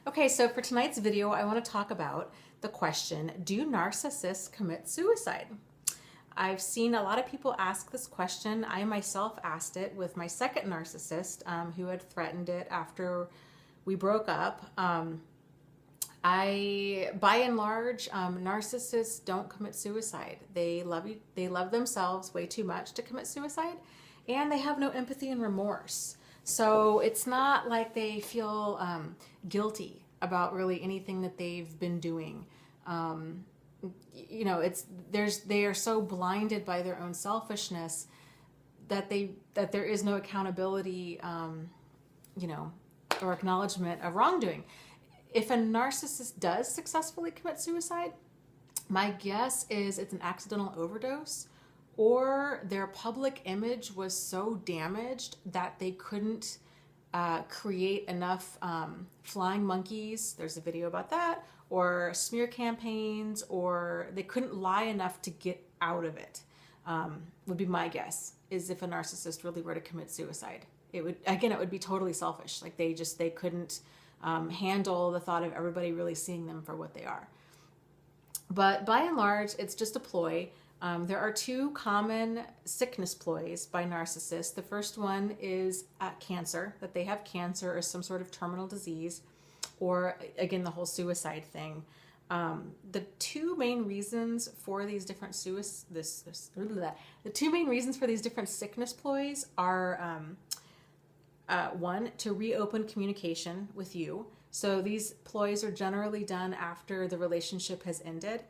Okay, so for tonight's video, I want to talk about the question, do narcissists commit suicide? I've seen a lot of people ask this question. I myself asked it with my second narcissist who had threatened it after we broke up. By and large, narcissists don't commit suicide. They love themselves way too much to commit suicide, and they have no empathy and remorse. So it's not like they feel guilty about really anything that they've been doing. They are so blinded by their own selfishness that there is no accountability, or acknowledgement of wrongdoing. If a narcissist does successfully commit suicide, my guess is it's an accidental overdose, or their public image was so damaged that they couldn't create enough flying monkeys. There's a video about that, or smear campaigns, or they couldn't lie enough to get out of it. Would be my guess, is if a narcissist really were to commit suicide. It would be totally selfish. Like they couldn't handle the thought of everybody really seeing them for what they are. But by and large, it's just a ploy. There are two common sickness ploys by narcissists. The first one is cancer, that they have cancer or some sort of terminal disease, or again, the whole suicide thing. The two main reasons for these different sickness ploys are one, to reopen communication with you. So these ploys are generally done after the relationship has ended.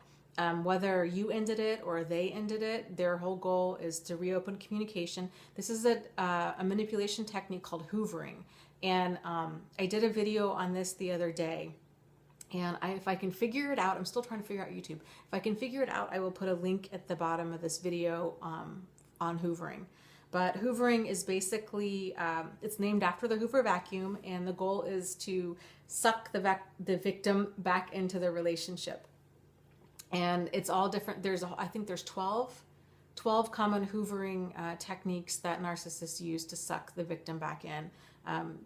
Whether you ended it or they ended it, their whole goal is to reopen communication. This is a manipulation technique called hoovering. And I did a video on this the other day. And if I can figure it out, I'm still trying to figure out YouTube. If I can figure it out, I will put a link at the bottom of this video on hoovering. But hoovering is basically, it's named after the Hoover vacuum, and the goal is to suck the victim back into the relationship. And it's all different. I think there's 12 common hoovering techniques that narcissists use to suck the victim back in.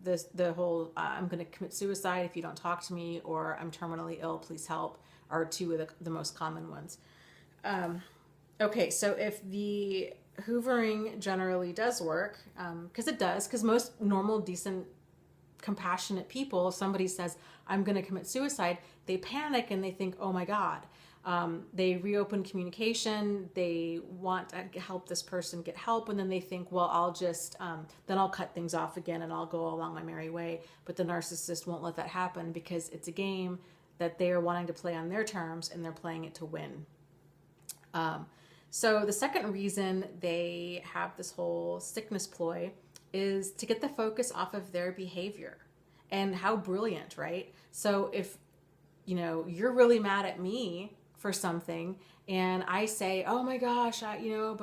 The whole I'm going to commit suicide if you don't talk to me, or I'm terminally ill, please help, are two of the most common ones. Okay, so if the hoovering generally does work, because most normal, decent, compassionate people, if somebody says, I'm going to commit suicide, they panic and they think, oh my God. They reopen communication, they want to help this person get help, and then they think, well, I'll just, then I'll cut things off again and I'll go along my merry way. But the narcissist won't let that happen, because it's a game that they are wanting to play on their terms, and they're playing it to win. So the second reason they have this whole sickness ploy is to get the focus off of their behavior. And how brilliant, right? So if, you're really mad at me for something, and I say, oh my gosh, yeah,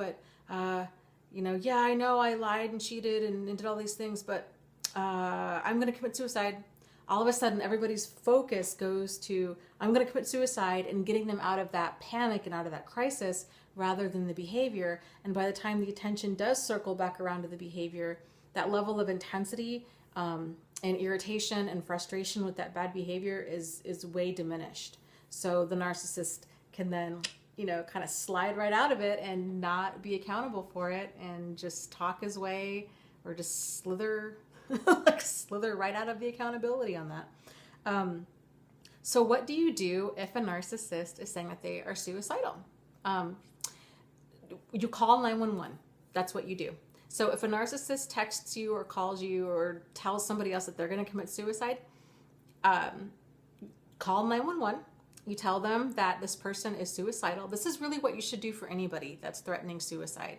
I know I lied and cheated and did all these things, but I'm going to commit suicide. All of a sudden, everybody's focus goes to, I'm going to commit suicide, and getting them out of that panic and out of that crisis rather than the behavior. And by the time the attention does circle back around to the behavior, that level of intensity and irritation and frustration with that bad behavior is way diminished. So the narcissist can then, kind of slide right out of it and not be accountable for it, and just talk his way, or just slither right out of the accountability on that. So what do you do if a narcissist is saying that they are suicidal? You call 911. That's what you do. So if a narcissist texts you or calls you or tells somebody else that they're going to commit suicide, call 911. You tell them that this person is suicidal. This is really what you should do for anybody that's threatening suicide.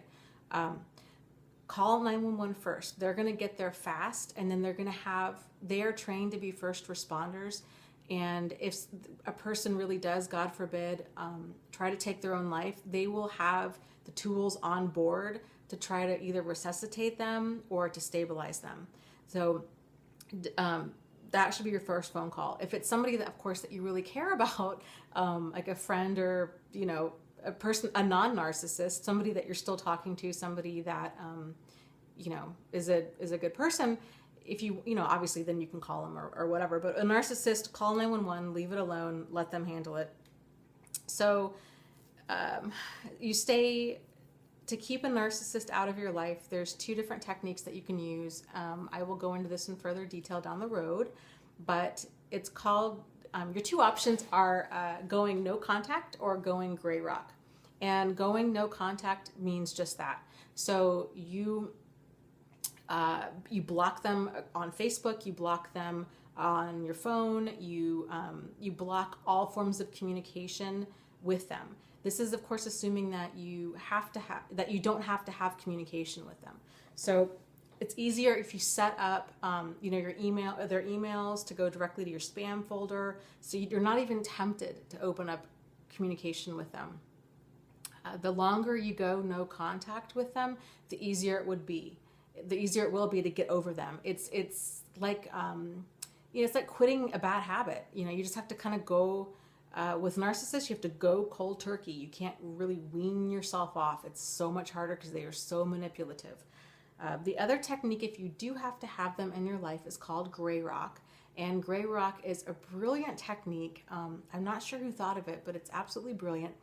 Call 911 first. They're going to get there fast, and then they are trained to be first responders. And if a person really does, God forbid, try to take their own life, they will have the tools on board to try to either resuscitate them or to stabilize them. So that should be your first phone call. If it's somebody that, of course, that you really care about, like a friend or, a person, a non-narcissist, somebody that you're still talking to, somebody that, is a good person, if you obviously then you can call them or whatever, but a narcissist, call 911, leave it alone, let them handle it. So to keep a narcissist out of your life, there's 2 different techniques that you can use. I will go into this in further detail down the road, but it's called, your 2 options are going no contact or going gray rock. And going no contact means just that. So you block them on Facebook, you block them on your phone, you block all forms of communication with them. This is, of course, assuming that you don't have to have communication with them. So it's easier if you set up, their emails to go directly to your spam folder, so you're not even tempted to open up communication with them. The longer you go no contact with them, the easier it will be to get over them. It's like it's like quitting a bad habit. You just have to kind of go. With narcissists, you have to go cold turkey. You can't really wean yourself off. It's so much harder because they are so manipulative. The other technique, if you do have to have them in your life, is called gray rock. And gray rock is a brilliant technique. I'm not sure who thought of it, but it's absolutely brilliant.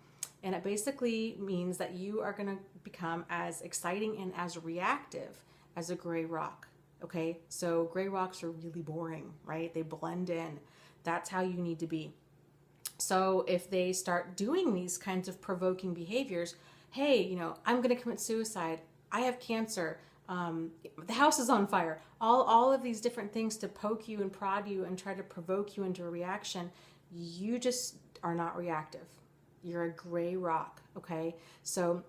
And it basically means that you are going to become as exciting and as reactive as a gray rock. Okay, so gray rocks are really boring, right? They blend in. That's how you need to be. So if they start doing these kinds of provoking behaviors, hey, I'm going to commit suicide. I have cancer. The house is on fire. All of these different things to poke you and prod you and try to provoke you into a reaction. You just are not reactive. You're a gray rock. Okay. So,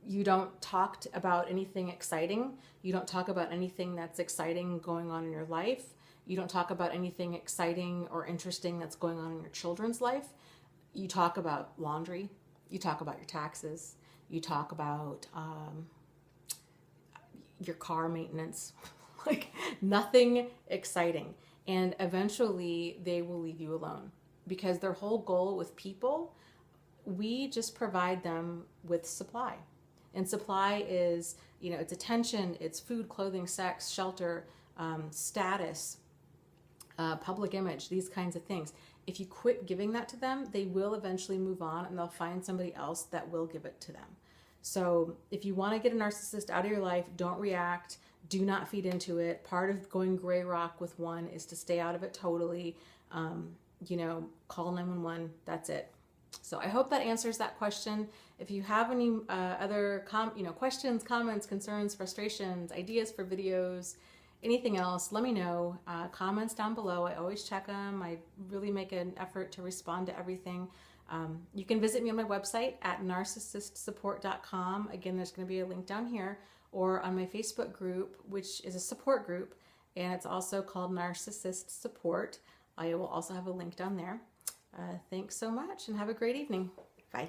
you don't talk about anything exciting. You don't talk about anything that's exciting going on in your life. You don't talk about anything exciting or interesting that's going on in your children's life. You talk about laundry. You talk about your taxes. You talk about your car maintenance. Like nothing exciting. And eventually they will leave you alone because their whole goal with people, we just provide them with supply. And supply is, it's attention, it's food, clothing, sex, shelter, status, public image, these kinds of things. If you quit giving that to them, they will eventually move on and they'll find somebody else that will give it to them. So if you want to get a narcissist out of your life, don't react, do not feed into it. Part of going gray rock with one is to stay out of it totally. Call 911, that's it. So I hope that answers that question. If you have any other questions, comments, concerns, frustrations, ideas for videos, anything else, let me know. Comments down below. I always check them. I really make an effort to respond to everything. You can visit me on my website at narcissistsupport.com. Again, there's going to be a link down here, or on my Facebook group, which is a support group, and it's also called Narcissist Support. I will also have a link down there. Thanks so much and have a great evening. Bye.